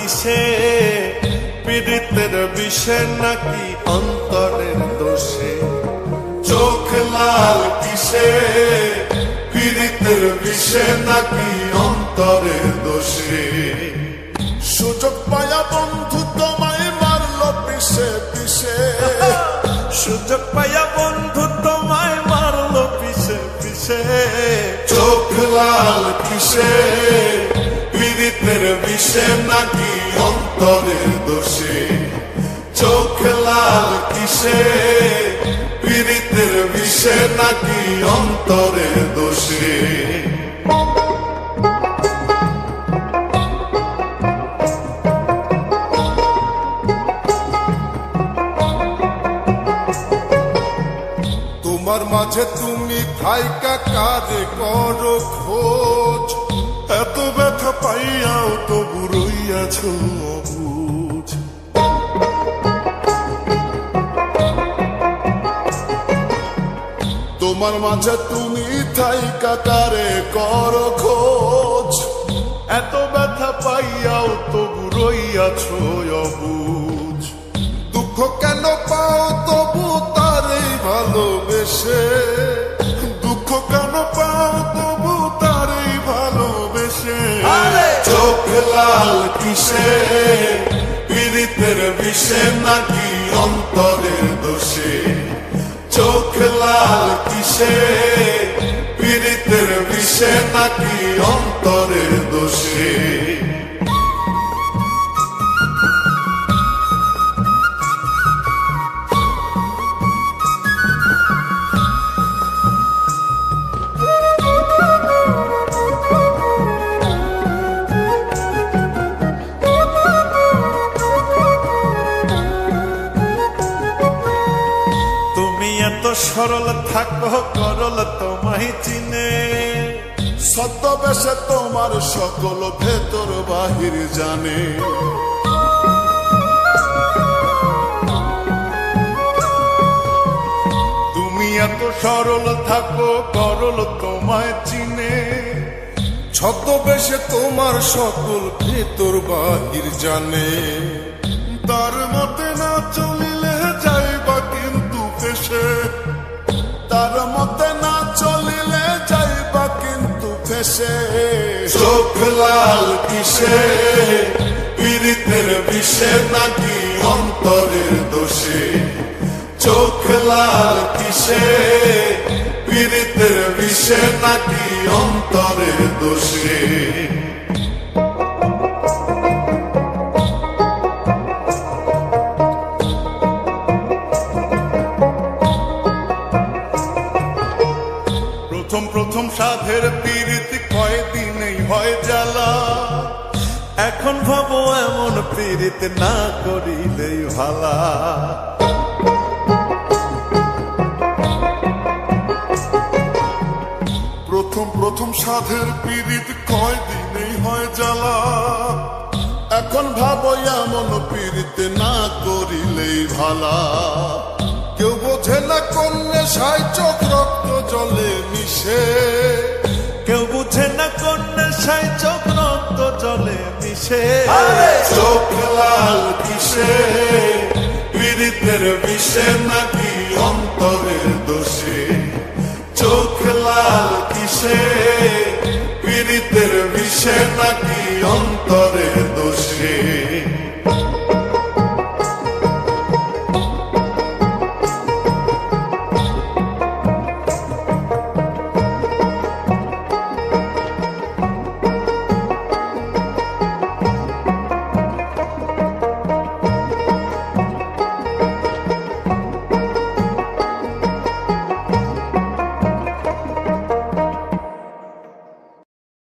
কিসে, পীড়িতের বিষে নাকি অন্তরের দোষে? চোখ লাল কিসে, পীড়িতের বিষে নাকি অন্তরের দোষে? সুযোগ পায়া বন্ধু তোমায় মারলো পিছে পিছে, সুযোগ পায়া বন্ধু তোমায় মারলো পিছে পিছে। চোখ লাল কিসে, পীড়িতের বিষে নাকি অন্তরের দোষে? চোখ লাল কিসে, পীড়িতের বিষে নাকি অন্তরের দোষে? তোমার মাঝে তুমি থাইকা কাজে করো খোঁজ, এত ব্যথা পাইয়াও তবু রইয়াছ অবুঝ। তোমার মাঝে তুমি থাইকা কারে করো খোঁজ, এত ব্যথা পাইয়াও তবু রইয়াছ অবুঝ। দুঃখ কেন পাও তবু তারেই ভালোবেসে, দুঃখ কেন পাও তবু তারেই ভালোবেসে। চোখ লাল কিসে, পীড়িতের বিষে নাকি অন্তরের দোষে? চোখ লাল কিসে, পীড়িতের বিষে নাকি অন্তরের দোষে? এত সরল থাকো করল তোমায় চিনে, ছদ্মবেশে তোমার সকল ভেতর বাহির জানে। তুমি এত সরল থাকো করল তোমায় চিনে, ছদ্মবেশে তোমার সকল ভেতর বাহির জানে। তার মতে না চলিলে যাইবা কিন্তু ফেসে, তার মতে না চলিলে যাইবা কিন্তু ফেসে। চোখ লাল কিসে, পীড়িতের বিষে নাকি অন্তরের দোষে? চোখ লাল কিসে, পীড়িতের বিষে নাকি অন্তরের দোষে? প্রথম প্রথম সাধের পীড়িত কয়দিনেই হয় জ্বালা, এখন ভাবো এমন পীড়িত না করিলেই ভালা। প্রথম প্রথম সাধের পীড়িত কয়দিনেই হয় জ্বালা, এখন ভাবো এমন পীড়িত না করিলেই ভালা। কেউ বোঝে না কোন নেশায় চোখ রক্ত জলে মিশে, কেউ বুঝে না কোন নেশায় চোখ রক্ত জলে মিশে। চোখ লাল কিসে, পীড়িতের বিষে নাকি অন্তরের দোষে? চোখ লাল কিসে, পীড়িতের বিষে নাকি অন্তরের